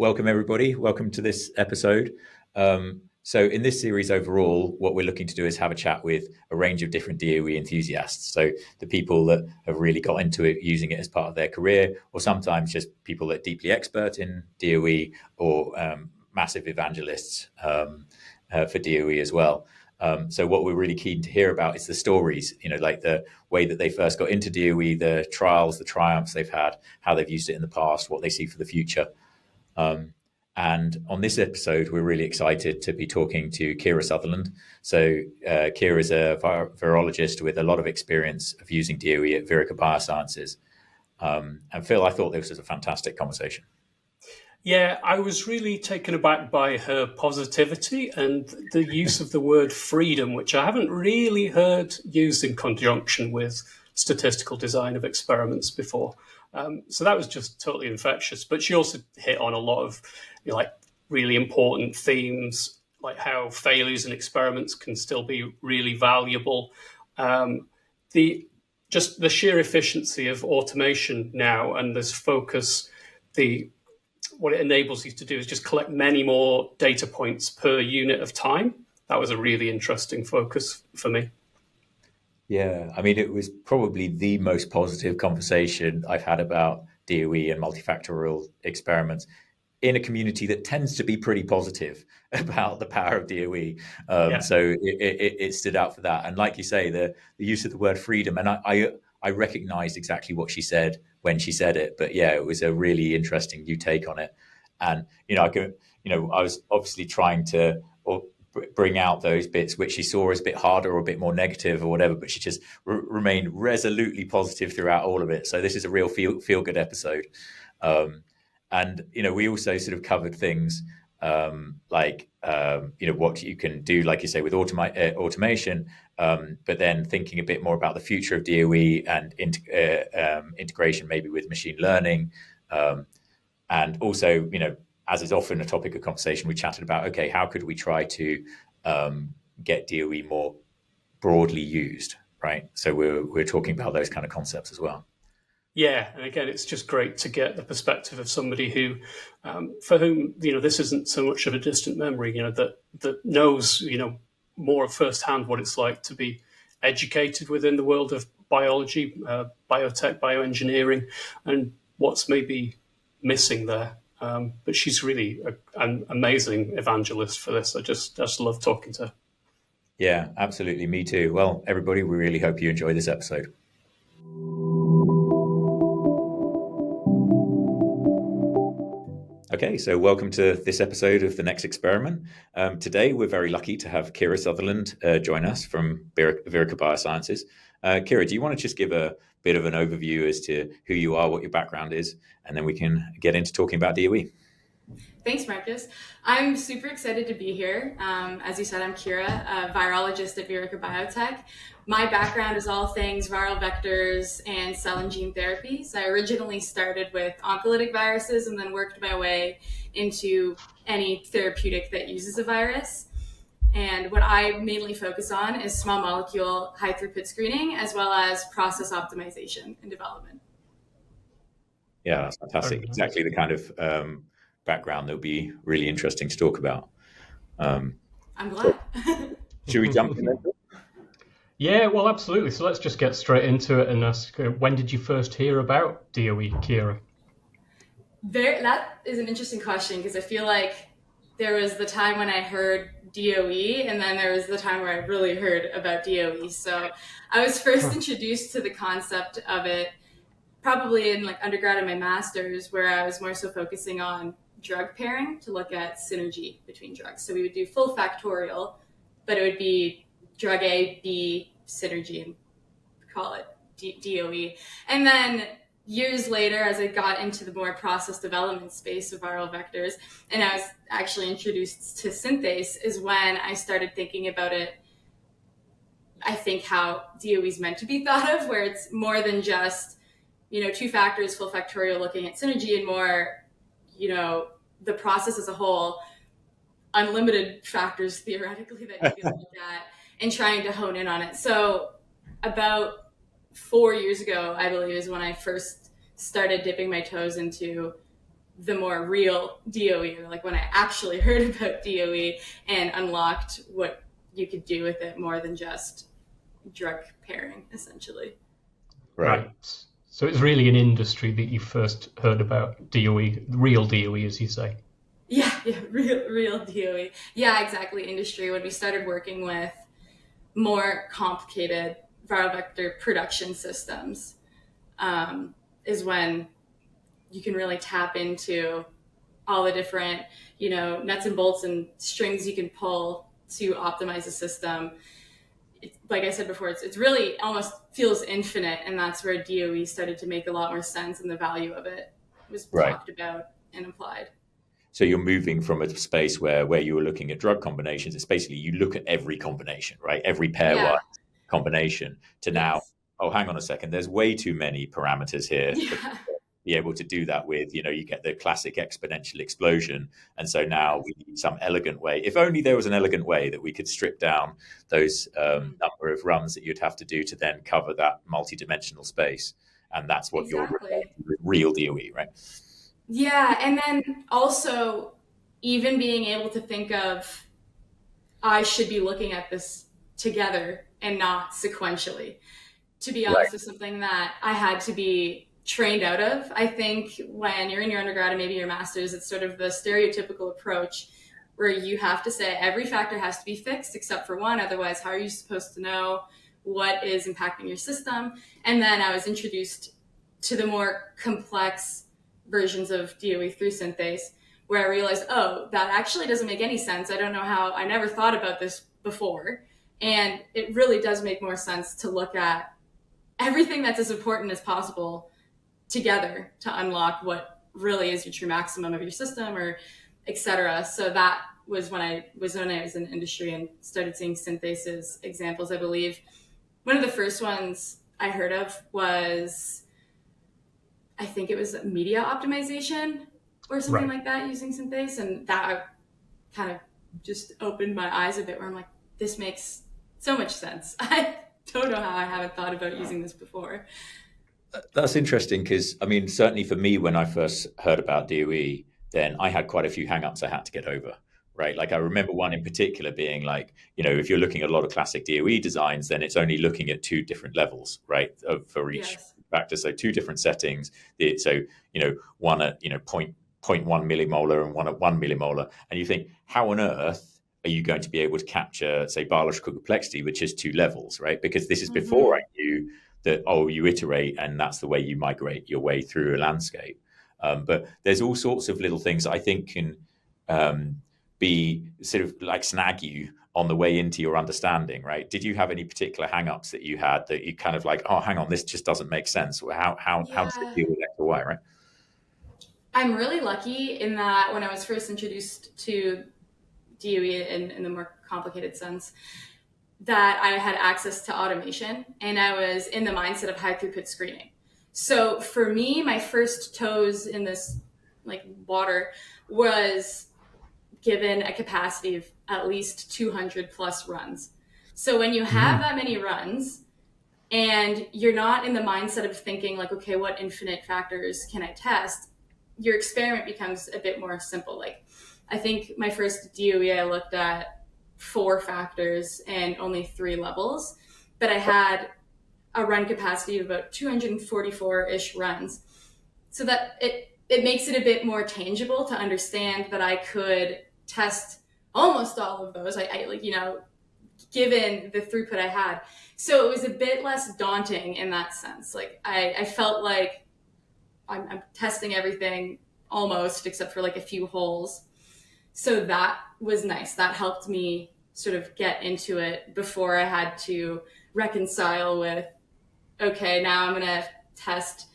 Welcome everybody. Welcome to this episode. So in this series overall, what we're looking to do is have a chat with a range of different DOE enthusiasts. So the people that have really got into it, using it as part of their career, or sometimes just people that are deeply expert in DOE or massive evangelists for DOE as well. So what we're really keen to hear about is the stories, like the way that they first got into DOE, the trials, the triumphs they've had, how they've used it in the past, what they see for the future. And on this episode, we're really excited to be talking to Keara Sutherland. So Keara is a virologist with a lot of experience of using DOE at Virica Biosciences. And Phil, I thought this was a fantastic conversation. Yeah, I was really taken aback by her positivity and the use of the word freedom, which I haven't really heard used in conjunction with statistical design of experiments before. So that was just totally infectious. But she also hit on a lot of really important themes, like how failures in experiments can still be really valuable. The sheer efficiency of automation now and this focus, what it enables you to do is just collect many more data points per unit of time. That was a really interesting focus for me. Yeah, I mean, it was probably the most positive conversation I've had about DOE and multifactorial experiments in a community that tends to be pretty positive about the power of DOE. So it stood out for that. And like you say, the use of the word freedom, and I recognized exactly what she said when she said it, but yeah, it was a really interesting new take on it. And, I was obviously trying to bring out those bits which she saw as a bit harder or a bit more negative or whatever, but she just remained resolutely positive throughout all of it. So this is a real feel good episode. And, we also sort of covered things like what you can do, like you say, with automation, but then thinking a bit more about the future of DOE and integration maybe with machine learning. And also, as is often a topic of conversation, we chatted about, okay, how could we try to get DOE more broadly used, right? So we're talking about those kind of concepts as well. Yeah, and again, it's just great to get the perspective of somebody who, for whom this isn't so much of a distant memory. That knows more firsthand what it's like to be educated within the world of biology, biotech, bioengineering, and what's maybe missing there. But she's really an amazing evangelist for this. I just love talking to her. Yeah, absolutely. Me too. Well, everybody, we really hope you enjoy this episode. Okay, so welcome to this episode of The Next Experiment. Today, we're very lucky to have Keara Sutherland join us from Virica Biosciences. Keara, do you want to just give a bit of an overview as to who you are, what your background is, and then we can get into talking about DOE? Thanks, Marcus. I'm super excited to be here. As you said, I'm Keara, a virologist at Virica Biotech. My background is all things viral vectors and cell and gene therapies. I originally started with oncolytic viruses and then worked my way into any therapeutic that uses a virus. And what I mainly focus on is small molecule high throughput screening, as well as process optimization and development. Yeah, that's fantastic. Exactly the kind of background that would be really interesting to talk about. I'm glad. Should we jump in there? Yeah, well, absolutely. So let's just get straight into it and ask, when did you first hear about DOE, Keara? That is an interesting question, because I feel like there was the time when I heard DOE, and then there was the time where I really heard about DOE. So I was first introduced to the concept of it probably in undergrad and my master's, where I was more so focusing on drug pairing to look at synergy between drugs. So we would do full factorial, but it would be drug A, B, synergy, and call it DOE. And then years later, as I got into the more process development space of viral vectors, and I was actually introduced to synthase, is when I started thinking about it, I think, how DOE is meant to be thought of, where it's more than just, two factors, full factorial, looking at synergy, and more, the process as a whole, unlimited factors theoretically that you can look at, and trying to hone in on it. So about 4 years ago, I believe, is when I first started dipping my toes into the more real DOE, or like when I actually heard about DOE and unlocked what you could do with it more than just drug pairing, essentially. Right. So it's really an industry that you first heard about DOE, real DOE, as you say. Yeah, real DOE. Yeah, exactly. Industry. When we started working with more complicated viral vector production systems, is when you can really tap into all the different, nuts and bolts and strings you can pull to optimize a system. Like I said before, it's really almost feels infinite, and that's where DOE started to make a lot more sense, and the value of it was talked about and applied. So you're moving from a space where you were looking at drug combinations. It's basically you look at every combination, right? Every pairwise combination to now, oh, hang on a second, there's way too many parameters here. Yeah. Be able to do that with, you get the classic exponential explosion. And so now we need some elegant way. If only there was an elegant way that we could strip down those number of runs that you'd have to do to then cover that multi-dimensional space. And that's what you're real DOE, right? Yeah. And then also even being able to think of, I should be looking at this together and not sequentially. To be honest, is something that I had to be trained out of. I think when you're in your undergrad and maybe your master's, it's sort of the stereotypical approach where you have to say every factor has to be fixed except for one. Otherwise, how are you supposed to know what is impacting your system? And then I was introduced to the more complex versions of DOE through synthase, where I realized, oh, that actually doesn't make any sense. I don't know how, I never thought about this before. And it really does make more sense to look at everything that's as important as possible together to unlock what really is your true maximum of your system, or et cetera. So that was when I was in industry and started seeing synthases examples. I believe one of the first ones I heard of was, I think it was media optimization or something like that using synthase. And that kind of just opened my eyes a bit, where I'm like, this makes so much sense. I don't know how I haven't thought about using this before. That's interesting because, certainly for me, when I first heard about DOE, then I had quite a few hangups I had to get over, right? Like I remember one in particular being like, if you're looking at a lot of classic DOE designs, then it's only looking at two different levels, right, for each factor. So two different settings. So, one at, 0.1 millimolar and one at 1 millimolar. And you think, how on earth are you going to be able to capture, say, biological complexity with just two levels, right? Because this is before I knew that, you iterate and that's the way you migrate your way through a landscape. But there's all sorts of little things I think can be sort of like snag you on the way into your understanding, right? Did you have any particular hangups that you had that you kind of like, oh, hang on, this just doesn't make sense? How does it deal with X or Y, right? I'm really lucky in that when I was first introduced to DOE in the more complicated sense, that I had access to automation and I was in the mindset of high throughput screening. So for me, my first toes in this like water was given a capacity of at least 200 plus runs. So when you have that many runs and you're not in the mindset of thinking like, okay, what infinite factors can I test? Your experiment becomes a bit more simple. Like I think my first DOE, I looked at 4 factors and only 3 levels, but I had a run capacity of about 244-ish runs. So that it makes it a bit more tangible to understand that I could test almost all of those, given the throughput I had. So it was a bit less daunting in that sense. Like I felt like I'm testing everything almost, except for like a few holes. So that was nice. That helped me sort of get into it before I had to reconcile with, okay, now I'm going to test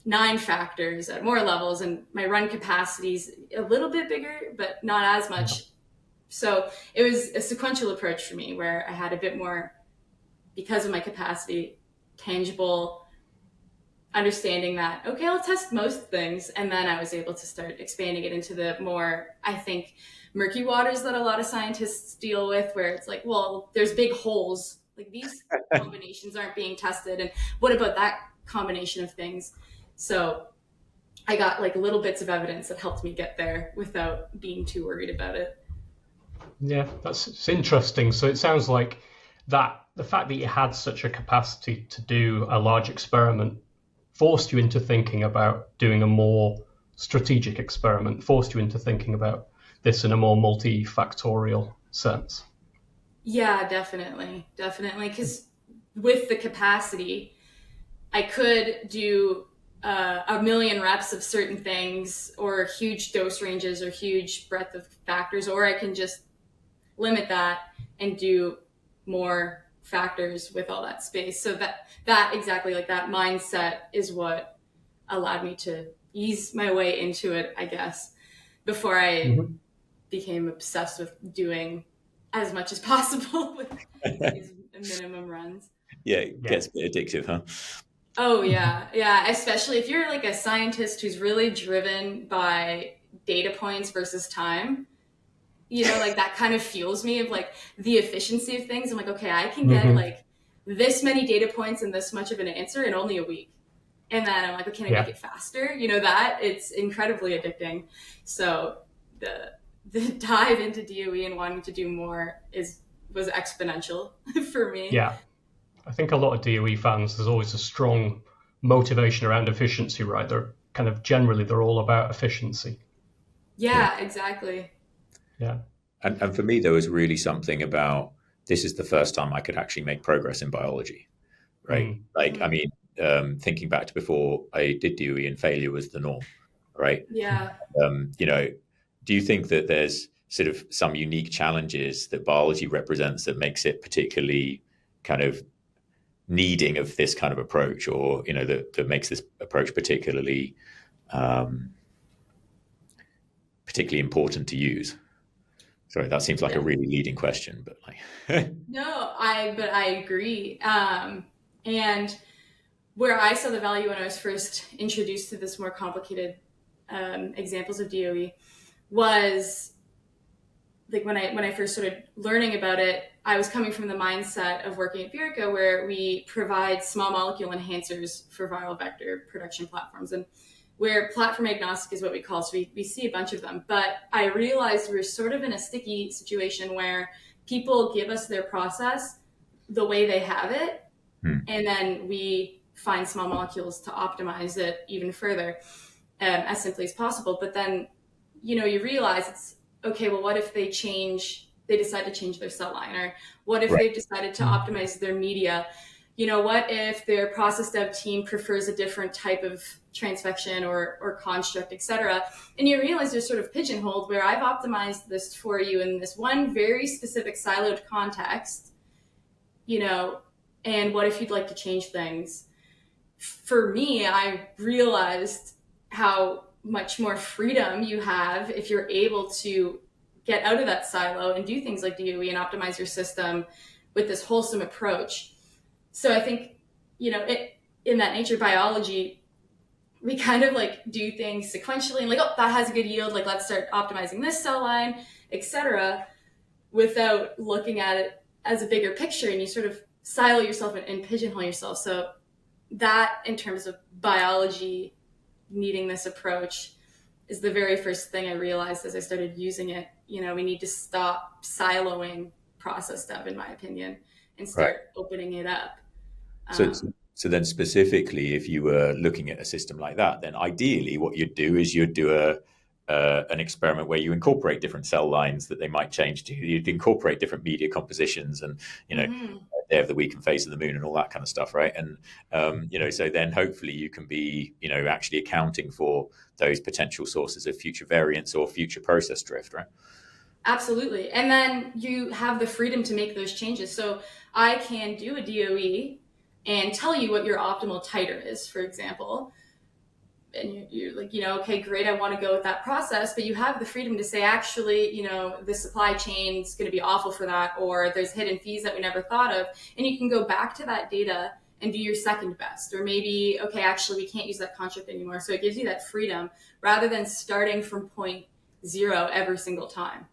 9 factors at more levels and my run capacity's a little bit bigger, but not as much. So it was a sequential approach for me where I had a bit more, because of my capacity, tangible understanding that, okay, I'll test most things. And then I was able to start expanding it into the more, I think, murky waters that a lot of scientists deal with, where it's like, well, there's big holes. Like these combinations aren't being tested. And what about that combination of things? So I got like little bits of evidence that helped me get there without being too worried about it. Yeah, it's interesting. So it sounds like that the fact that you had such a capacity to do a large experiment forced you into thinking about doing a more strategic experiment, forced you into thinking about this in a more multifactorial sense. Yeah, definitely. Because with the capacity, I could do a million reps of certain things or huge dose ranges or huge breadth of factors, or I can just limit that and do more factors with all that space. So that exactly, like that mindset is what allowed me to ease my way into it, I guess, before I became obsessed with doing as much as possible with these minimum runs. Yeah, it gets a bit addictive, huh? Oh yeah. Especially if you're like a scientist who's really driven by data points versus time. Like that kind of fuels me of like the efficiency of things. I'm like, okay, I can get like this many data points and this much of an answer in only a week. And then I'm like, okay, can I make it faster? That it's incredibly addicting. So the dive into DOE and wanting to do more was exponential for me. Yeah. I think a lot of DOE fans, there's always a strong motivation around efficiency, right? They're kind of generally, they're all about efficiency. Yeah, exactly. Yeah. And for me, there was really something about this is the first time I could actually make progress in biology, right? I mean, thinking back to before I did DOE and failure was the norm, right? Yeah. Do you think that there's sort of some unique challenges that biology represents that makes it particularly kind of needing of this kind of approach, or that makes this approach particularly important to use? Sorry, that seems like a really leading question, but like No, I agree. And where I saw the value when I was first introduced to this more complicated examples of DOE was like when I first started learning about it, I was coming from the mindset of working at Virica, where we provide small molecule enhancers for viral vector production platforms, and where platform agnostic is what we call. So we see a bunch of them, but I realized we're sort of in a sticky situation where people give us their process the way they have it, and then we find small molecules to optimize it even further, as simply as possible. But then, you realize it's okay. Well, what if they decide to change their cell line, or what if they've decided to optimize their media? What if their process dev team prefers a different type of transfection or construct, et cetera? And you realize you're sort of pigeonholed, where I've optimized this for you in this one very specific siloed context, and what if you'd like to change things? For me, I realized how much more freedom you have if you're able to get out of that silo and do things like DOE and optimize your system with this wholesome approach. So I think, in that nature biology, we kind of like do things sequentially and like, oh, that has a good yield. Like, let's start optimizing this cell line, etc., without looking at it as a bigger picture. And you sort of silo yourself and pigeonhole yourself. So that, in terms of biology needing this approach, is the very first thing I realized as I started using it. We need to stop siloing process dev, in my opinion, and start opening it up. So then specifically, if you were looking at a system like that, then ideally what you'd do is you'd do an experiment where you incorporate different cell lines that they might change to. You'd incorporate different media compositions and, day of the week and phase of the moon and all that kind of stuff, right? And, so then hopefully you can be, actually accounting for those potential sources of future variance or future process drift, right? Absolutely. And then you have the freedom to make those changes. So I can do a DOE and tell you what your optimal titer is, for example. And you're like, okay, great, I want to go with that process. But you have the freedom to say, actually, the supply chain is going to be awful for that, or there's hidden fees that we never thought of. And you can go back to that data and do your second best. Or maybe, okay, actually, we can't use that construct anymore. So it gives you that freedom rather than starting from point zero every single time.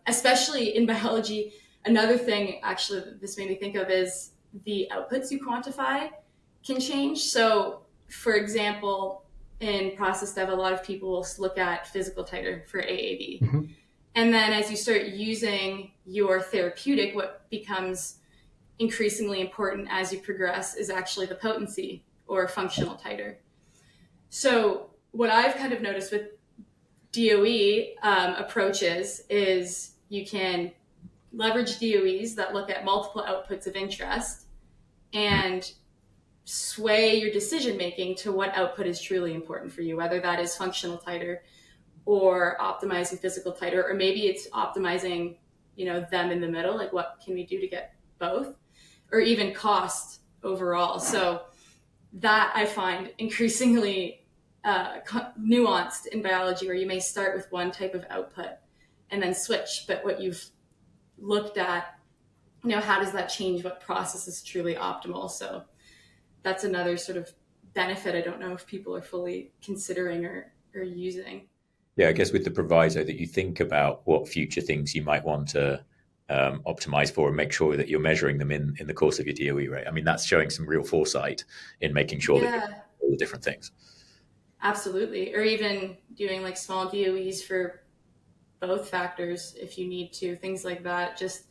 Especially in biology, another thing actually this made me think of is the outputs you quantify can change. So, for example, in process dev, a lot of people will look at physical titer for AAV. Mm-hmm. And then as you start using your therapeutic, what becomes increasingly important as you progress is actually the potency or functional titer. So what I've kind of noticed with DOE approaches is you can leverage DOEs that look at multiple outputs of interest and sway your decision making to what output is truly important for you, whether that is functional titer or optimizing physical titer, or maybe it's optimizing, them in the middle, like what can we do to get both, or even cost overall. So that I find increasingly nuanced in biology, where you may start with one type of output and then switch, but what you've looked at, how does that change what process is truly optimal? So that's another sort of benefit I don't know if people are fully considering or using. Yeah, I guess with the proviso that you think about what future things you might want to optimize for and make sure that you're measuring them in the course of your DOE, right? I mean, that's showing some real foresight in making sure that you're doing all the different things. Absolutely. Or even doing like small DOEs for both factors if you need to, things like that. Just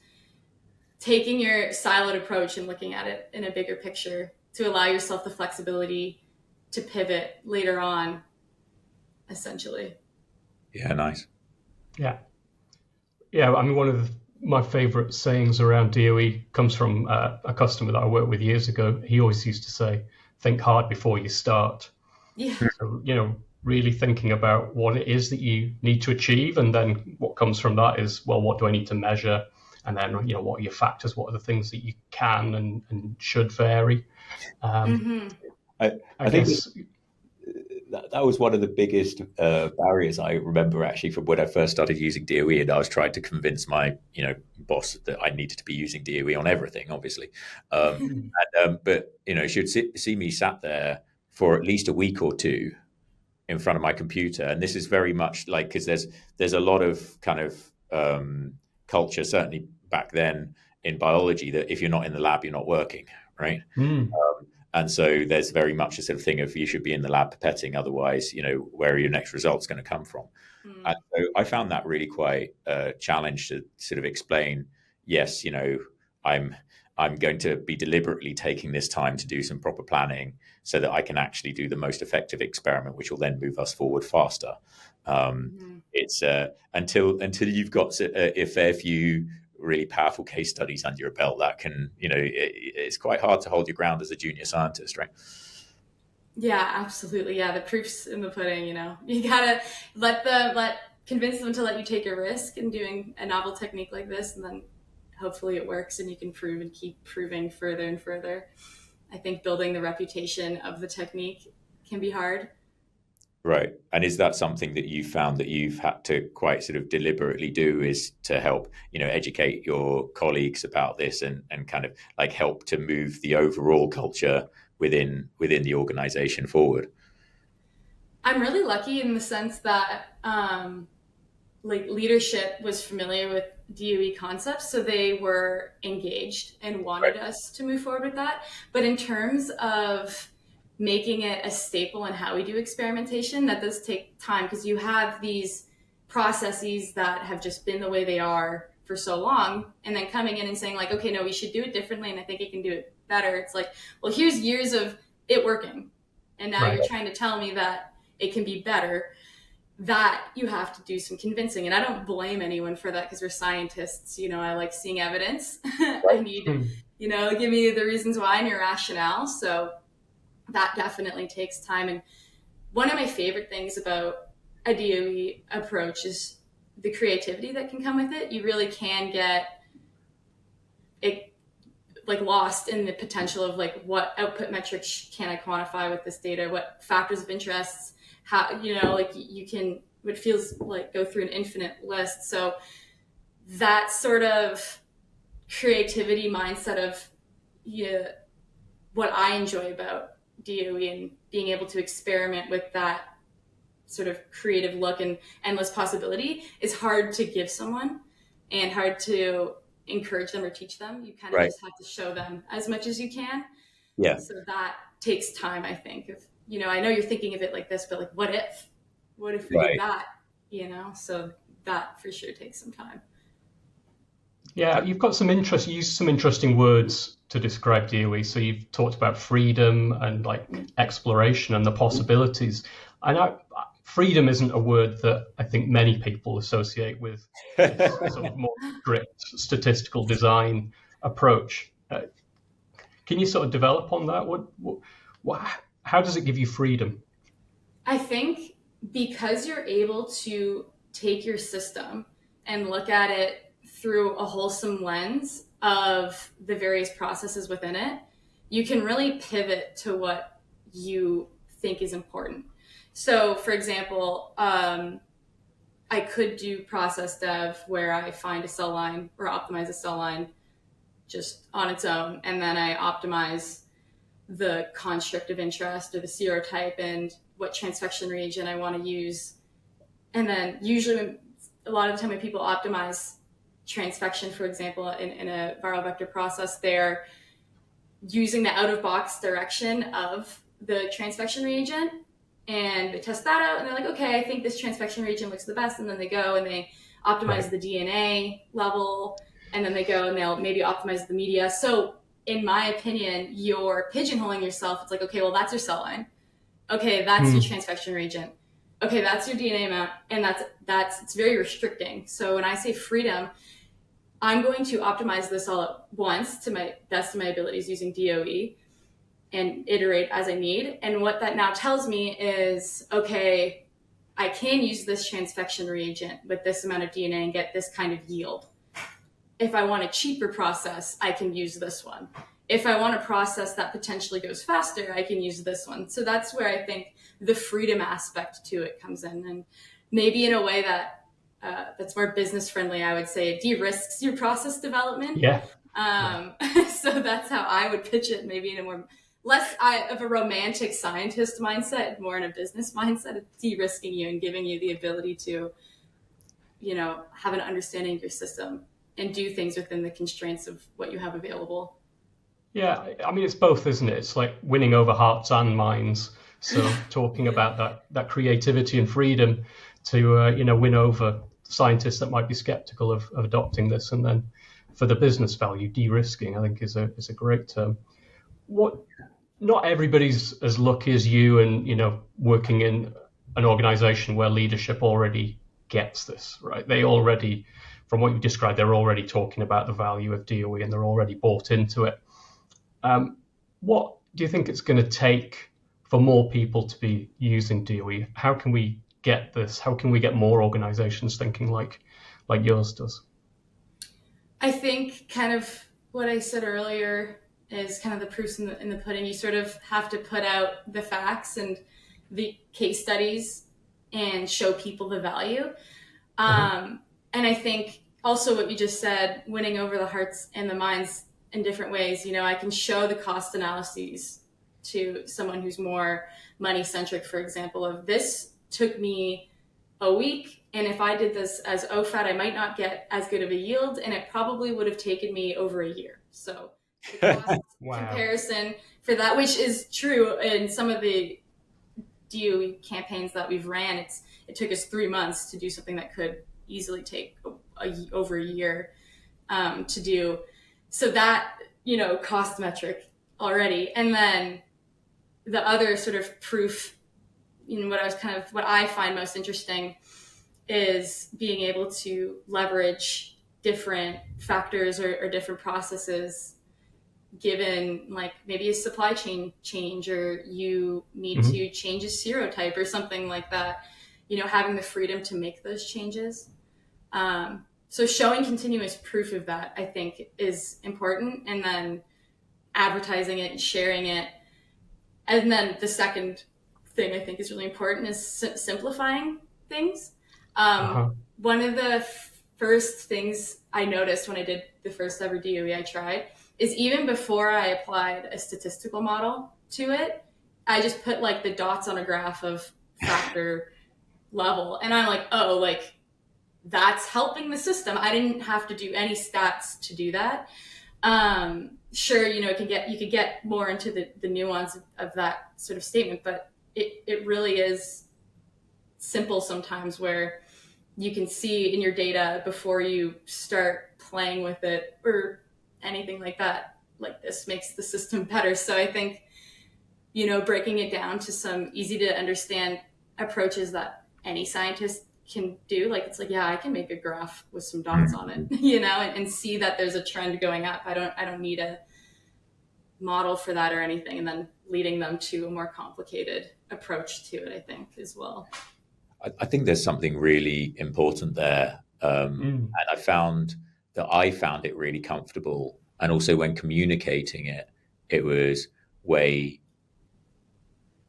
taking your siloed approach and looking at it in a bigger picture to allow yourself the flexibility to pivot later on, essentially. Yeah, nice. Yeah. I mean, one of my favorite sayings around DOE comes from a customer that I worked with years ago. He always used to say, think hard before you start. Yeah. So, really thinking about what it is that you need to achieve. And then what comes from that is, well, what do I need to measure? And then, what are your factors? What are the things that you can and should vary? I think that was one of the biggest barriers I remember actually from when I first started using DOE, and I was trying to convince my boss that I needed to be using DOE on everything, obviously. But she'd see me sat there for at least a week or two in front of my computer, and this is very much like, because there's a lot of kind of culture, certainly back then in biology, that if you're not in the lab, you're not working, right? And so there's very much a sort of thing of you should be in the lab pipetting, otherwise, where are your next results going to come from? And so I found that really quite a challenge to sort of explain, yes, I'm going to be deliberately taking this time to do some proper planning so that I can actually do the most effective experiment, which will then move us forward faster. It's until you've got a fair few really powerful case studies under your belt, that can, it's quite hard to hold your ground as a junior scientist, right? Yeah, absolutely. Yeah, the proof's in the pudding. You gotta convince them to let you take a risk in doing a novel technique like this, and then hopefully it works and you can prove and keep proving further and further. I think building the reputation of the technique can be hard. Right. And is that something that you found that you've had to quite sort of deliberately do, is to help, educate your colleagues about this and kind of like help to move the overall culture within the organization forward? I'm really lucky in the sense that leadership was familiar with DOE concepts, so they were engaged and wanted us to move forward with that. But in terms of making it a staple in how we do experimentation, that does take time, because you have these processes that have just been the way they are for so long, and then coming in and saying like, okay, no, we should do it differently, and I think it can do it better. It's like, well, here's years of it working, and now you're trying to tell me that it can be better. That you have to do some convincing, and I don't blame anyone for that, because we're scientists. I like seeing evidence. I need, give me the reasons why and your rationale. So that definitely takes time. And one of my favorite things about a DOE approach is the creativity that can come with it. You really can get it lost in the potential of what output metrics can I quantify with this data, what factors of interest, how, you can, it feels like go through an infinite list. So that sort of creativity mindset of what I enjoy about DOE and being able to experiment with that sort of creative look and endless possibility is hard to give someone and hard to encourage them or teach them. You kind of just have to show them as much as you can. Yeah. So that takes time, I think, of I know you're thinking of it like this, but like, what if we Right. did that, so that for sure takes some time. Yeah, you've got you used some interesting words to describe DOE. So you've talked about freedom and like exploration and the possibilities. Freedom isn't a word that I think many people associate with this sort of more strict statistical design approach. Can you sort of develop on that? How does it give you freedom? I think because you're able to take your system and look at it through a wholesome lens of the various processes within it, you can really pivot to what you think is important. So, for example, I could do process dev where I find a cell line or optimize a cell line just on its own, and then I optimize the construct of interest or the serotype and what transfection reagent I want to use. And then usually a lot of the time when people optimize transfection, for example, in a viral vector process, they're using the out-of-box direction of the transfection reagent, and they test that out and they're like, okay, I think this transfection reagent looks the best. And then they go and they optimize the DNA level, and then they go and they'll maybe optimize the media. So in my opinion, you're pigeonholing yourself. It's like, okay, well, that's your cell line. Okay, that's your transfection reagent. Okay, that's your DNA amount. And it's very restricting. So when I say freedom, I'm going to optimize this all at once to my best of my abilities using DOE and iterate as I need. And what that now tells me is, okay, I can use this transfection reagent with this amount of DNA and get this kind of yield. If I want a cheaper process, I can use this one. If I want a process that potentially goes faster, I can use this one. So that's where I think the freedom aspect to it comes in. And maybe in a way that that's more business friendly, I would say it de-risks your process development. Yeah. So that's how I would pitch it, maybe in a more less of a romantic scientist mindset, more in a business mindset, of de-risking you and giving you the ability to, have an understanding of your system and do things within the constraints of what you have available. Yeah, I mean, it's both, isn't it? It's like winning over hearts and minds. So talking about that creativity and freedom to, win over scientists that might be skeptical of adopting this. And then for the business value, de-risking, I think is a great term. Not everybody's as lucky as you and, working in an organization where leadership already gets this, right? They already, from what you've described, they're already talking about the value of DOE and they're already bought into it. What do you think it's going to take for more people to be using DOE? How can we get this? How can we get more organizations thinking like yours does? I think kind of what I said earlier is kind of the proofs in the pudding. You sort of have to put out the facts and the case studies and show people the value. And I think also what you just said, winning over the hearts and the minds in different ways. I can show the cost analyses to someone who's more money centric, for example, of this took me a week. And if I did this as OFAT, I might not get as good of a yield, and it probably would have taken me over a year. So the cost comparison for that, which is true in some of the DOE campaigns that we've ran, it took us 3 months to do something that could easily take over a year to do. So that, cost metric already. And then the other sort of proof, what I find most interesting is being able to leverage different factors or different processes given like maybe a supply chain change, or you need to change a serotype or something like that, having the freedom to make those changes. So showing continuous proof of that, I think, is important, and then advertising it and sharing it. And then the second thing I think is really important is simplifying things. One of the first things I noticed when I did the first ever DOE I tried is even before I applied a statistical model to it, I just put like the dots on a graph of factor level. And I'm like, oh, like that's helping the system. I didn't have to do any stats to do that. Sure, you could get more into the nuance of that sort of statement, but it really is simple sometimes, where you can see in your data before you start playing with it or anything like that, like this makes the system better. So I think, breaking it down to some easy to understand approaches that any scientist can do, like, it's like, yeah, I can make a graph with some dots on it, and see that there's a trend going up. I don't need a model for that or anything, and then leading them to a more complicated approach to it, I think, as well. I think there's something really important there. And I found it really comfortable. And also when communicating it, it was way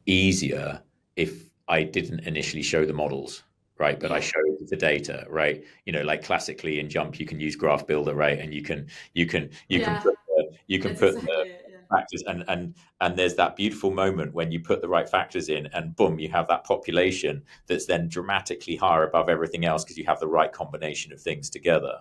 easier if I didn't initially show the models, right? But I showed the data, right? Like classically in Jump, you can use Graph Builder, right? And you can put the factors, and there's that beautiful moment when you put the right factors in, and boom, you have that population that's then dramatically higher above everything else because you have the right combination of things together.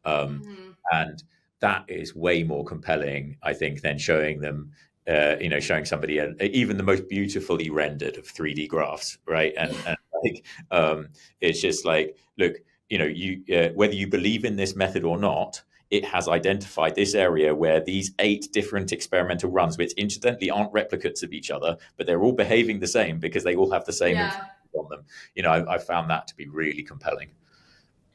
And that is way more compelling, I think, than showing them, showing somebody even the most beautifully rendered of 3D graphs, right? And like, it's just like, look, whether you believe in this method or not, it has identified this area where these 8 different experimental runs, which incidentally aren't replicates of each other, but they're all behaving the same because they all have the same information on them. I found that to be really compelling.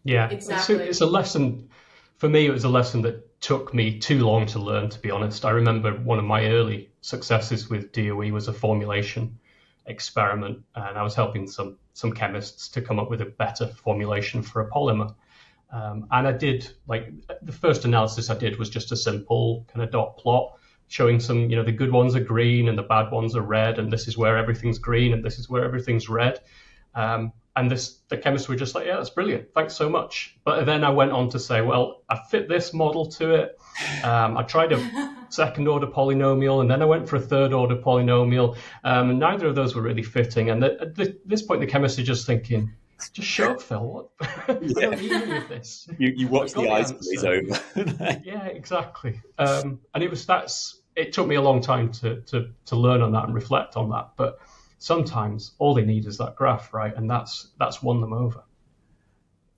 Yeah, exactly. It's a lesson. For me, it was a lesson that took me too long to learn, to be honest. I remember one of my early successes with DOE was a formulation experiment, and I was helping some chemists to come up with a better formulation for a polymer. And I did, like, the first analysis I did was just a simple kind of dot plot showing some, the good ones are green and the bad ones are red, and this is where everything's green and this is where everything's red. And the chemists were just like, yeah, that's brilliant, thanks so much. But then I went on to say, well, I fit this model to it. I tried a second order polynomial, and then I went for a third order polynomial, and neither of those were really fitting. And at this point, the chemists are just thinking, just show up, Phil. What? I don't need any of this. You watch the eyes glaze over. Yeah, exactly. And it took me a long time to learn on that and reflect on that. But sometimes all they need is that graph, right? And that's won them over.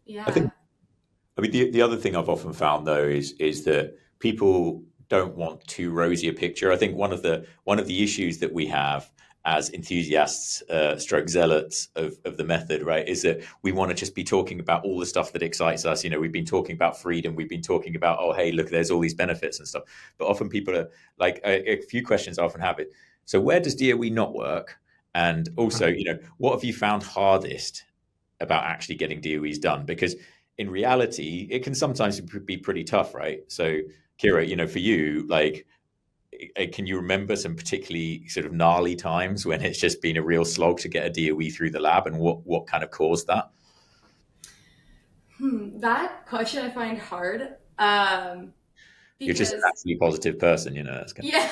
Yeah. I mean, the other thing I've often found though is that people don't want too rosy a picture. I think one of the issues that we have as enthusiasts, stroke zealots of the method, right, is that we want to just be talking about all the stuff that excites us. We've been talking about freedom. We've been talking about, oh, hey, look, there's all these benefits and stuff. But often people are like, a few questions I often have it. So where does DOE not work? And also, what have you found hardest about actually getting DOEs done? Because in reality, it can sometimes be pretty tough, right? So Keara, for you, like, can you remember some particularly sort of gnarly times when it's just been a real slog to get a DOE through the lab, and what kind of caused that? That question I find hard. You're just an absolutely positive person, That's kind of... Yeah.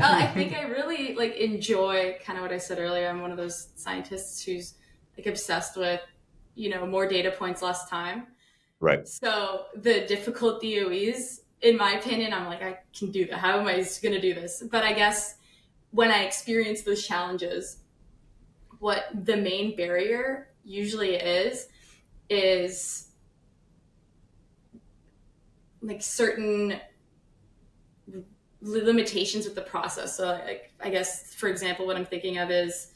I think I really enjoy kind of what I said earlier. I'm one of those scientists who's obsessed with, more data points, less time. Right. So the difficult DOEs, in my opinion, I'm like, I can do that. How am I going to do this? But I guess when I experience those challenges, what the main barrier usually is certain limitations with the process. So I guess, for example, what I'm thinking of is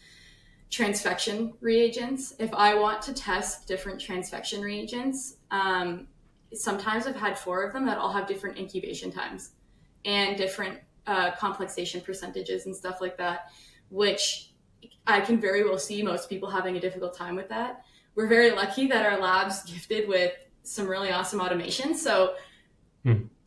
transfection reagents. If I want to test different transfection reagents, sometimes I've had 4 of them that all have different incubation times and different complexation percentages and stuff like that, which I can very well see most people having a difficult time with that. We're very lucky that our lab's gifted with some really awesome automation. So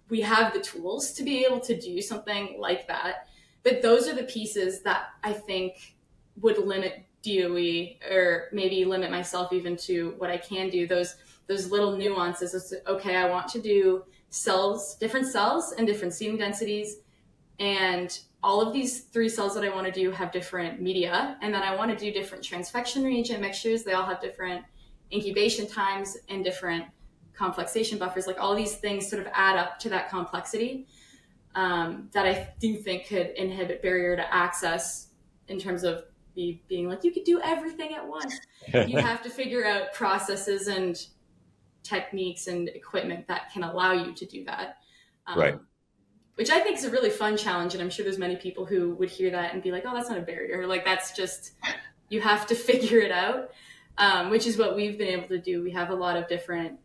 we have the tools to be able to do something like that. But those are the pieces that I think would limit DOE, or maybe limit myself even to what I can do. Those little nuances of, okay, I want to do different cells and different seeding densities. And all of these 3 cells that I want to do have different media. And then I want to do different transfection reagent mixtures. They all have different incubation times and different complexation buffers. All these things sort of add up to that complexity that I do think could inhibit barrier to access in terms of, be being like, you could do everything at once. You have to figure out processes and techniques and equipment that can allow you to do that. Right. Which I think is a really fun challenge. And I'm sure there's many people who would hear that and be like, oh, that's not a barrier. Like, that's just, you have to figure it out, which is what we've been able to do. We have a lot of different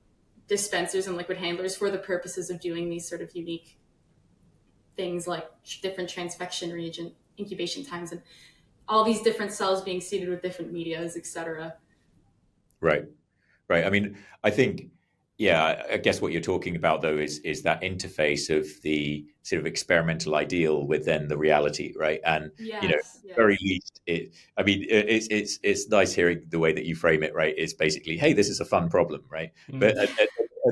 dispensers and liquid handlers for the purposes of doing these sort of unique things, like different transfection reagent incubation times and all these different cells being seeded with different medias, etc. Right. I mean, I think, yeah, I guess what you're talking about, though, is that interface of the sort of experimental ideal with then the reality, right? And Yes. very least, it's nice hearing the way that you frame it, right? It's basically, hey, this is a fun problem, right? But at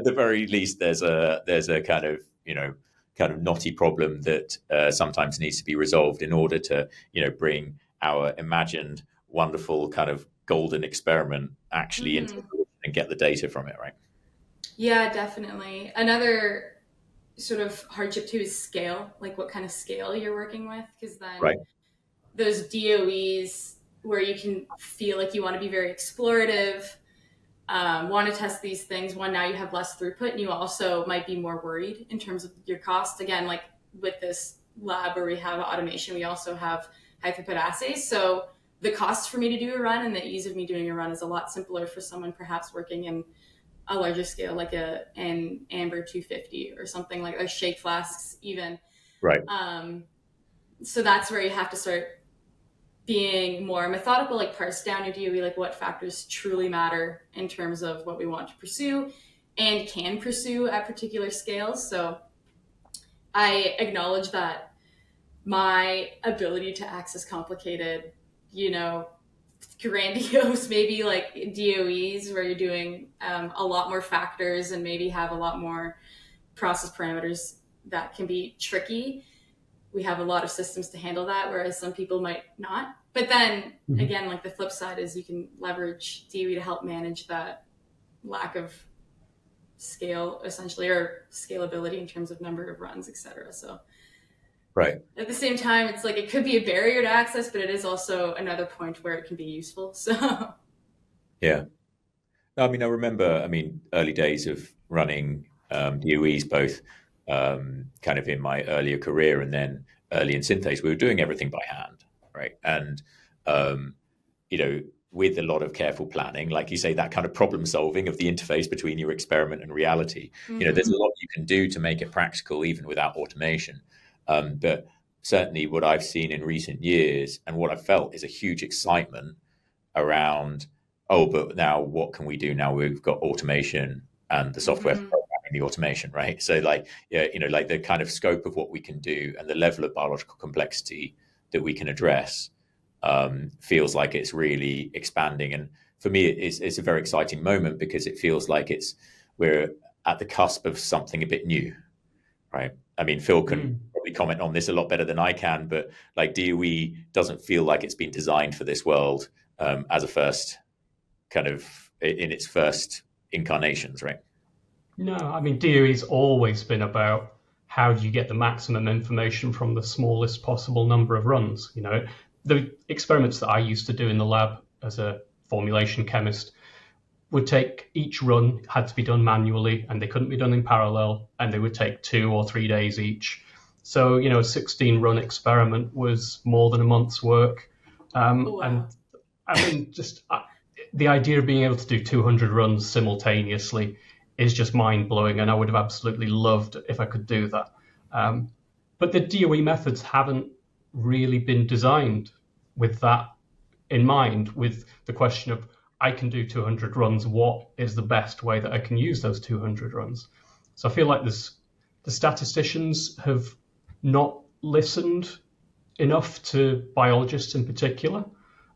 the very least, there's a kind of knotty problem that sometimes needs to be resolved in order to bring our imagined wonderful kind of golden experiment actually into fruition and get the data from it, right? Yeah, definitely. Another sort of hardship too is scale, like what kind of scale you're working with, because then those DOEs where you can feel like you want to be very explorative, want to test these things. One, now you have less throughput, and you also might be more worried in terms of your cost. Again, like with this lab where we have automation, we also have high throughput assays. So the cost for me to do a run and the ease of me doing a run is a lot simpler for someone perhaps working in a larger scale, like an Amber 250 or something like, or shake flasks even. Right. So that's where you have to start being more methodical, like parse down your DOE, like what factors truly matter in terms of what we want to pursue and can pursue at particular scales. So I acknowledge that my ability to access complicated, grandiose, maybe like DOEs where you're doing a lot more factors and maybe have a lot more process parameters that can be tricky. We have a lot of systems to handle that, whereas some people might not. But then again, like the flip side is you can leverage DOE to help manage that lack of scale, essentially, or scalability in terms of number of runs, et cetera. So right. At the same time, it's like it could be a barrier to access, but it is also another point where it can be useful. So yeah. I mean, I remember, early days of running DOEs, both kind of in my earlier career and then early in Synthase. We were doing everything by hand, right? And, with a lot of careful planning, like you say, that kind of problem solving of the interface between your experiment and reality. There's a lot you can do to make it practical, even without automation. But certainly what I've seen in recent years and what I've felt is a huge excitement around, but now what can we do now we've got automation and the software for programming the automation, right? So like the kind of scope of what we can do and the level of biological complexity that we can address feels like it's really expanding. And for me, it's a very exciting moment because it feels like we're at the cusp of something a bit new, right? I mean, Phil can probably comment on this a lot better than I can, but like DOE doesn't feel like it's been designed for this world as a first kind of in its first incarnations, right? No, I mean, DOE's always been about how do you get the maximum information from the smallest possible number of runs. The experiments that I used to do in the lab as a formulation chemist would take each run, had to be done manually, and they couldn't be done in parallel, and they would take 2 or 3 days each. So, a 16-run experiment was more than a month's work. Wow. And I mean, just the idea of being able to do 200 runs simultaneously is just mind-blowing, and I would have absolutely loved if I could do that. But the DOE methods haven't really been designed with that in mind, with the question of, I can do 200 runs, what is the best way that I can use those 200 runs? So I feel like the statisticians have not listened enough to biologists in particular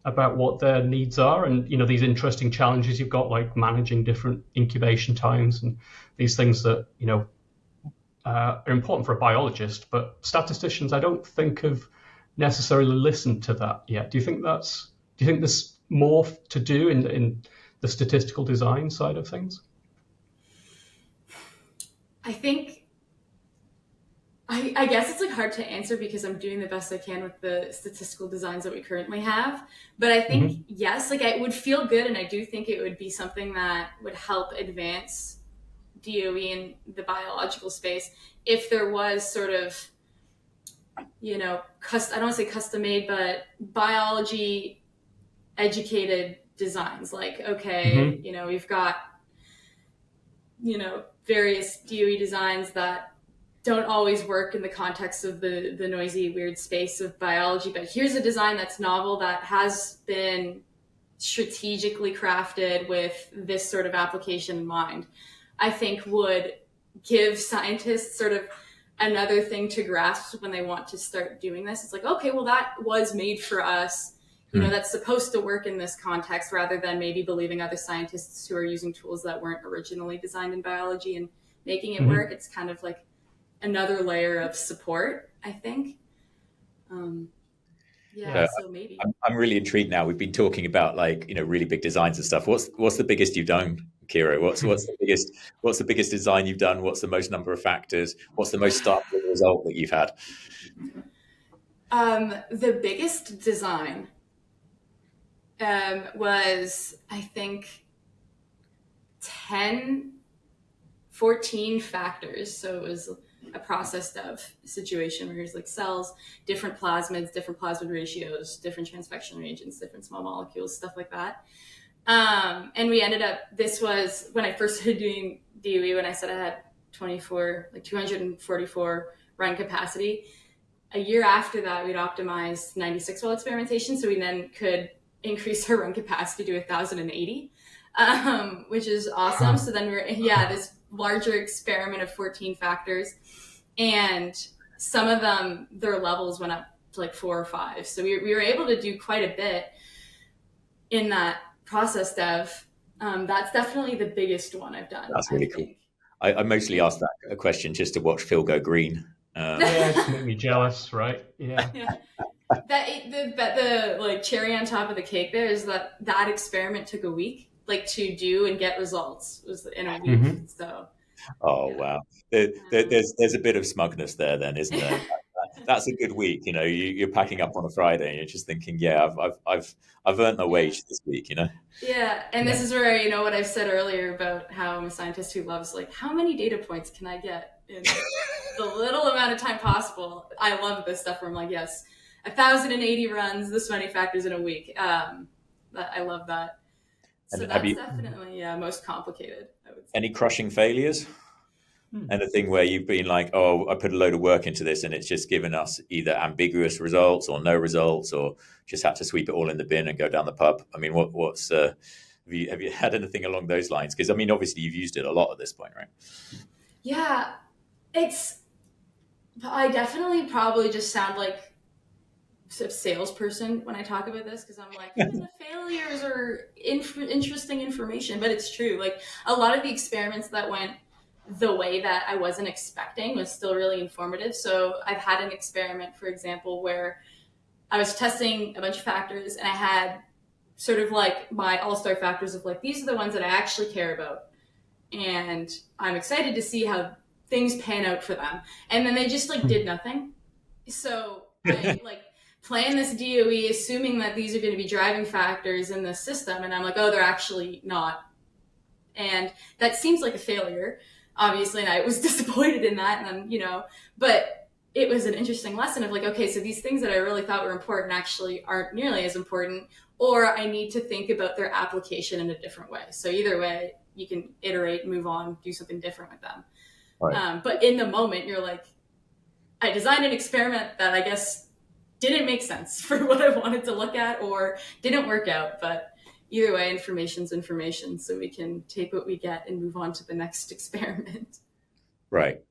about what their needs are, and these interesting challenges you've got, like managing different incubation times and these things that are important for a biologist, but statisticians I don't think have necessarily listened to that yet. Do you think there's more to do in the statistical design side of things? I think I guess it's like hard to answer because I'm doing the best I can with the statistical designs that we currently have. But I think, yes, like it would feel good. And I do think it would be something that would help advance DOE in the biological space if there was sort of, I don't want to say custom made, but biology educated designs. Like, okay, we've got, various DOE designs that don't always work in the context of the noisy, weird space of biology. But here's a design that's novel, that has been strategically crafted with this sort of application in mind, I think would give scientists sort of another thing to grasp when they want to start doing this. It's like, okay, well, that was made for us. That's supposed to work in this context, rather than maybe believing other scientists who are using tools that weren't originally designed in biology and making it work. It's kind of like another layer of support, I think. So maybe. I'm really intrigued now. We've been talking about really big designs and stuff. What's the biggest you've done, Keara? What's the biggest design you've done? What's the most number of factors? What's the most startling result that you've had? The biggest design was, I think, 14 factors. So it was a process dev situation where there's like cells, different plasmids, different plasmid ratios, different transfection reagents, different small molecules, stuff like that. And we ended up, this was when I first started doing DOE, when I said I had 244 run capacity. A year after that, we'd optimized 96-well experimentation. So we then could increase our run capacity to 1,080, which is awesome. So then this larger experiment of 14 factors, and some of them, their levels went up to like 4 or 5. So we were able to do quite a bit in that process dev. That's definitely the biggest one I've done. That's really cool. I mostly asked that question just to watch Phil go green. It made me jealous, right? Yeah. The like cherry on top of the cake there is that experiment took a week, like to do and get results, was in a week. So. Wow. There's a bit of smugness there, then, isn't there? That's a good week. You're packing up on a Friday and you're just thinking, I've earned my wage this week. Yeah, and this is where what I've said earlier about how I'm a scientist who loves like, how many data points can I get in the little amount of time possible. I love this stuff where I'm like, yes, 1,080 runs, this many factors in a week. I love that. So that's definitely most complicated, I would say. Any crushing failures? Anything where you've been like, oh, I put a load of work into this and it's just given us either ambiguous results or no results, or just had to sweep it all in the bin and go down the pub? I mean, what's have you had anything along those lines? Because I mean, obviously you've used it a lot at this point, right? Yeah, I definitely probably just sound like a salesperson when I talk about this, because I'm like, even the failures are interesting information, but it's true. Like a lot of the experiments that went the way that I wasn't expecting was still really informative. So I've had an experiment, for example, where I was testing a bunch of factors and I had sort of like my all-star factors of like, these are the ones that I actually care about. And I'm excited to see how things pan out for them. And then they just like did nothing. So I like plan this DOE assuming that these are going to be driving factors in the system. And I'm like, oh, they're actually not. And that seems like a failure, obviously. And I was disappointed in that. And then, but it was an interesting lesson of like, okay, so these things that I really thought were important actually aren't nearly as important, or I need to think about their application in a different way. So either way, you can iterate, move on, do something different with them. Right. But in the moment, you're like, I designed an experiment that I guess didn't make sense for what I wanted to look at, or didn't work out. But either way, information's information, so we can take what we get and move on to the next experiment. Right.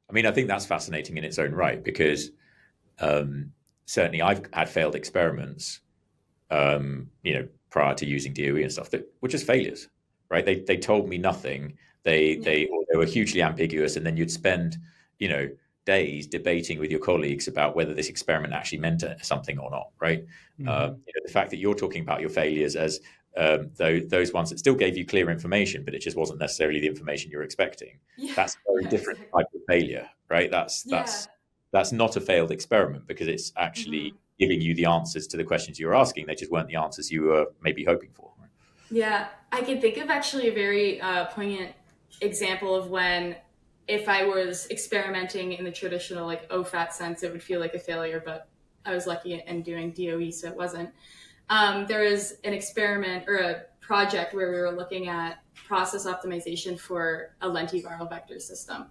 I mean, I think that's fascinating in its own right, because certainly I've had failed experiments, prior to using DOE and stuff, that were just failures, right? They told me nothing. They were hugely ambiguous, and then you'd spend, days debating with your colleagues about whether this experiment actually meant something or not, right? Mm-hmm. The fact that you're talking about your failures as those ones that still gave you clear information, but it just wasn't necessarily the information you're expecting. Yeah, that's a very different type of failure, right? That's that's not a failed experiment because it's actually giving you the answers to the questions you were asking. They just weren't the answers you were maybe hoping for. Yeah, I can think of actually a very poignant example of when, if I was experimenting in the traditional like OFAT sense, it would feel like a failure, but I was lucky in doing DOE, so it wasn't. There was an experiment or a project where we were looking at process optimization for a lentiviral vector system.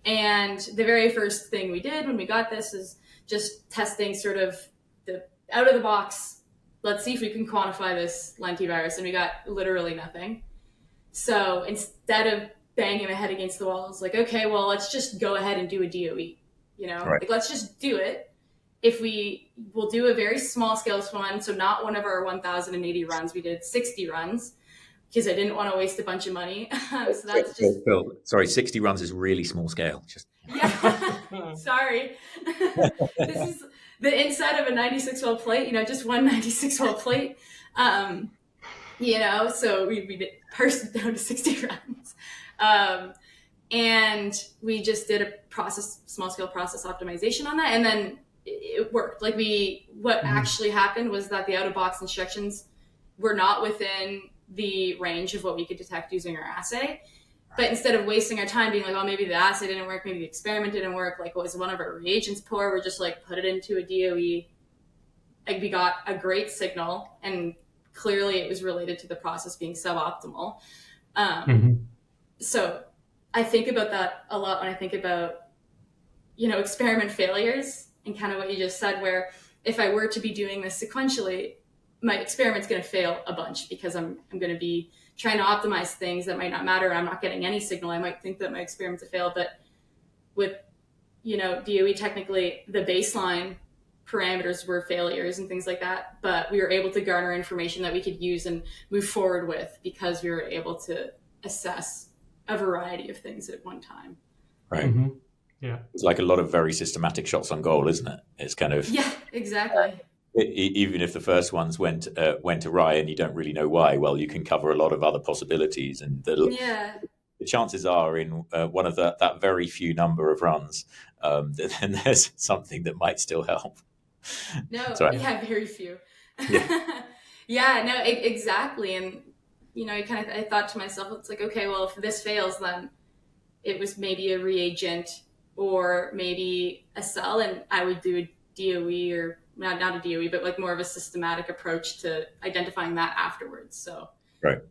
And the very first thing we did when we got this is just testing sort of the out of the box, let's see if we can quantify this lentivirus, and we got literally nothing. So instead of banging my head against the wall, I was like, okay, well, let's just go ahead and do a DOE, like, let's just do it. If we'll do a very small scale one, so not one of our 1,080 runs, we did 60 runs because I didn't want to waste a bunch of money. So that's just... Phil, sorry, 60 runs is really small scale. Yeah, sorry. This is the inside of a 96-well plate, just one 96-well plate. So we parsed it down to 60 runs. And we just did a small scale process optimization on that. And then it worked. Like what actually happened was that the out of box instructions were not within the range of what we could detect using our assay. But instead of wasting our time being like, oh, maybe the assay didn't work, maybe the experiment didn't work, like, was one of our reagents poor? We're just like, put it into a DOE. Like, we got a great signal, and clearly it was related to the process being suboptimal. So I think about that a lot when I think about, experiment failures and kind of what you just said, where if I were to be doing this sequentially, my experiment's going to fail a bunch because I'm going to be trying to optimize things that might not matter. I'm not getting any signal. I might think that my experiment's a fail, but with, DOE, technically the baseline parameters were failures and things like that, but we were able to garner information that we could use and move forward with because we were able to assess a variety of things at one time. Right. Yeah. It's like a lot of very systematic shots on goal, isn't it? It's kind of... Yeah, exactly. Even if the first ones went awry and you don't really know why, well, you can cover a lot of other possibilities, and the chances are in one of that very few number of runs, then there's something that might still help. No, Sorry. Yeah, very few. Yeah. Exactly. And I thought to myself, it's like, okay, well, if this fails, then it was maybe a reagent or maybe a cell, and I would do a DOE or not a DOE, but like more of a systematic approach to identifying that afterwards. So, right.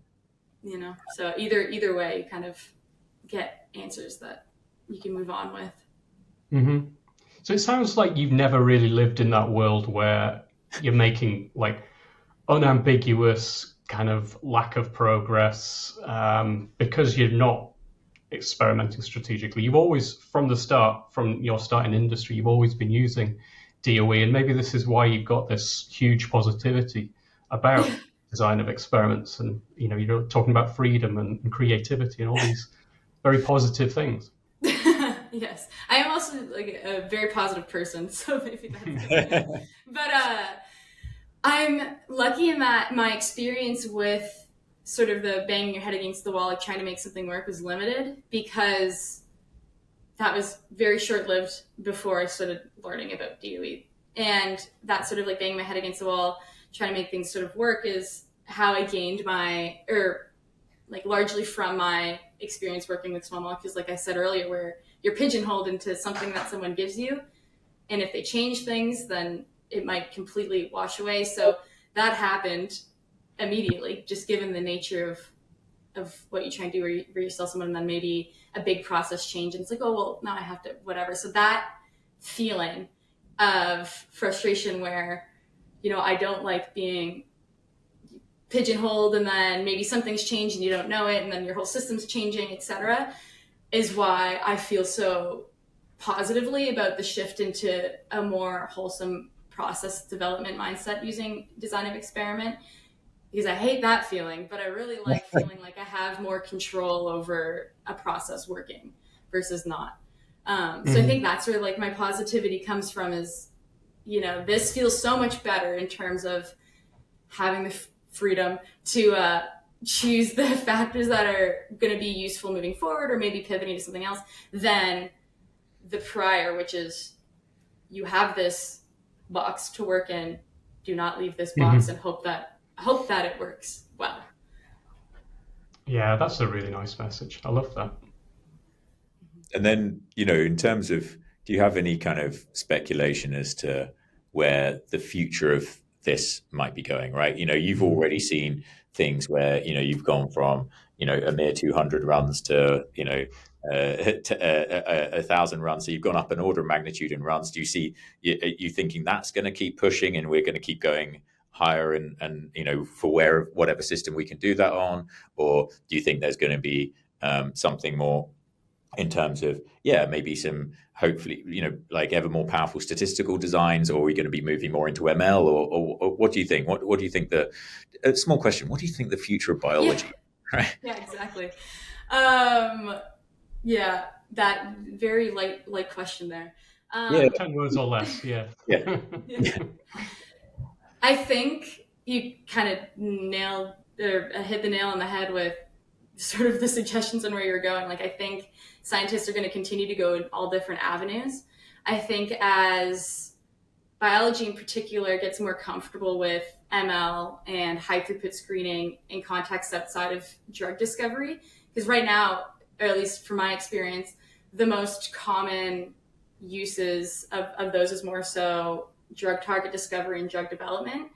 So either way, you kind of get answers that you can move on with. So it sounds like you've never really lived in that world where you're making like unambiguous kind of lack of progress because you're not experimenting strategically. You've always, from your start in industry, you've always been using DOE, and maybe this is why you've got this huge positivity about design of experiments, and you're talking about freedom and creativity and all these very positive things. Yes, I am also like a very positive person, so maybe that's but I'm lucky in that my experience with sort of the banging your head against the wall, like trying to make something work, was limited because that was very short-lived before I started learning about DOE. And that sort of like banging my head against the wall, trying to make things sort of work, is how I gained largely from my experience working with small molecules, like I said earlier, where you're pigeonholed into something that someone gives you. And if they change things, then it might completely wash away. So that happened immediately, just given the nature of what you try and do, where you sell someone and then maybe a big process change, and it's like, oh, well, now I have to, whatever. So that feeling of frustration where, I don't like being pigeonholed, and then maybe something's changed and you don't know it, and then your whole system's changing, etc., is why I feel so positively about the shift into a more wholesome process development mindset using design of experiment. Because I hate that feeling, but I really like feeling like I have more control over a process working versus not. So I think that's where like my positivity comes from, is, this feels so much better in terms of having the freedom to choose the factors that are going to be useful moving forward, or maybe pivoting to something else, than the prior, which is you have this box to work in. Do not leave this box and hope that it works well. Yeah, that's a really nice message. I love that. And then, in terms of, do you have any kind of speculation as to where the future of this might be going, right? You've already seen things where, you've gone from, a mere 200 runs to, 1,000 runs. So you've gone up an order of magnitude in runs. Do you see, you thinking that's going to keep pushing and we're going to keep going higher and for whatever system we can do that on? Or do you think there's going to be something more in terms of, maybe some, hopefully, like ever more powerful statistical designs, or are we going to be moving more into ML, or what do you think? What do you think a small question, what do you think the future of biology? Right? Yeah, exactly. That very light question there. 10 words or less, yeah. Yeah. I think you kind of hit the nail on the head with sort of the suggestions on where you're going. Like, I think scientists are going to continue to go in all different avenues. I think as biology in particular gets more comfortable with ML and high throughput screening in contexts outside of drug discovery, because right now, or at least from my experience, the most common uses of those is more so drug target discovery and drug development.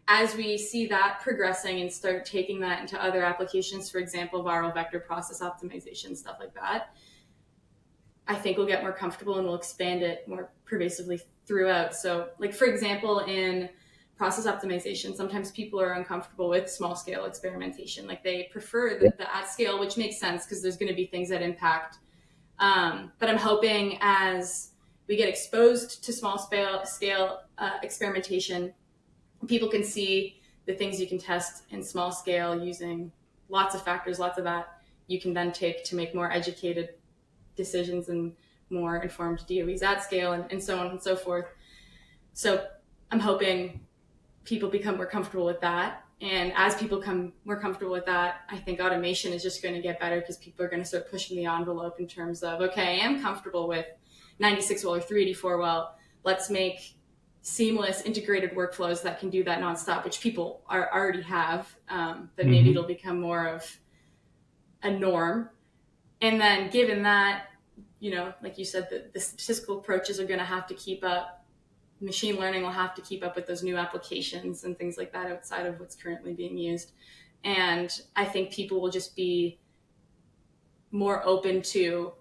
As we see that progressing and start taking that into other applications, for example, viral vector process optimization, stuff like that, I think we'll get more comfortable and we'll expand it more pervasively throughout. So, like, for example, in process optimization, sometimes people are uncomfortable with small scale experimentation. Like, they prefer the at scale, which makes sense because there's going to be things that impact. But I'm hoping as we get exposed to small scale experimentation, people can see the things you can test in small scale using lots of factors, lots of that you can then take to make more educated decisions and more informed DOEs at scale, and so on and so forth. So I'm hoping people become more comfortable with that. And as people become more comfortable with that, I think automation is just going to get better because people are going to start pushing the envelope in terms of, okay, I am comfortable with 96 well or 384 well. Let's make seamless integrated workflows that can do that nonstop, which people already have, but maybe it'll become more of a norm. And then given that, like you said, the statistical approaches are going to have to keep up. Machine learning will have to keep up with those new applications and things like that outside of what's currently being used. And I think people will just be more open to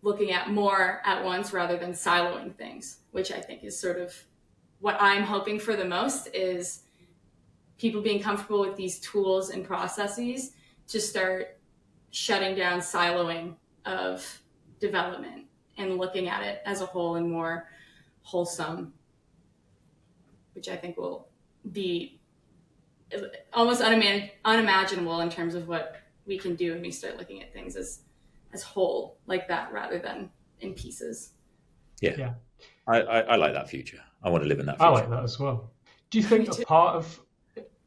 looking at more at once rather than siloing things, which I think is sort of what I'm hoping for the most, is people being comfortable with these tools and processes to start shutting down siloing of development and looking at it as a whole and more wholesome, which I think will be almost unimaginable in terms of what we can do when we start looking at things as whole like that rather than in pieces. Yeah. I like that future. I want to live in that future. I like that as well. Do you think a part of,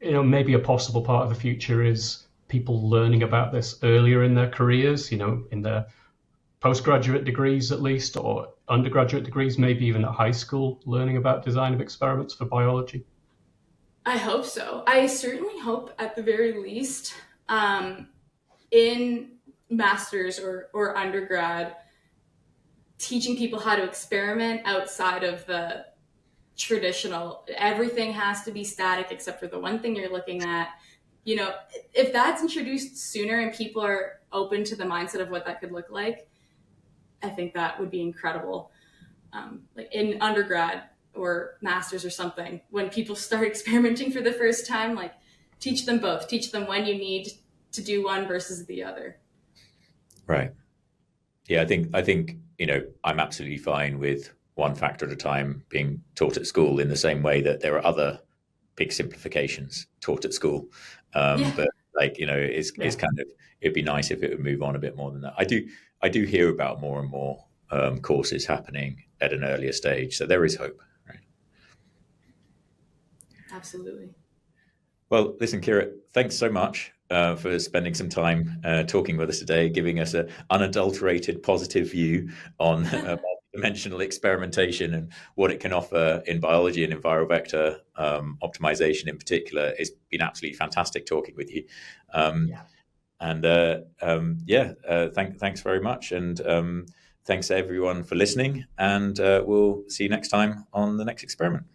maybe a possible part of the future is people learning about this earlier in their careers, in their postgraduate degrees at least, or undergraduate degrees, maybe even at high school, learning about design of experiments for biology? I hope so. I certainly hope at the very least in master's or undergrad, teaching people how to experiment outside of the traditional, everything has to be static except for the one thing you're looking at. If that's introduced sooner and people are open to the mindset of what that could look like, I think that would be incredible. Like in undergrad or master's or something, when people start experimenting for the first time, like teach them both. Teach them when you need to do one versus the other. Right. Yeah, I think I'm absolutely fine with one factor at a time being taught at school, in the same way that there are other big simplifications taught at school. But it's kind of, it'd be nice if it would move on a bit more than that. I do hear about more and more courses happening at an earlier stage, so there is hope. Right? Absolutely. Well, listen, Keara, thanks so much for spending some time talking with us today, giving us an unadulterated positive view on dimensional experimentation and what it can offer in biology and in viral vector optimization in particular. It's been absolutely fantastic talking with you. Thanks very much. And thanks everyone for listening. And we'll see you next time on the next experiment.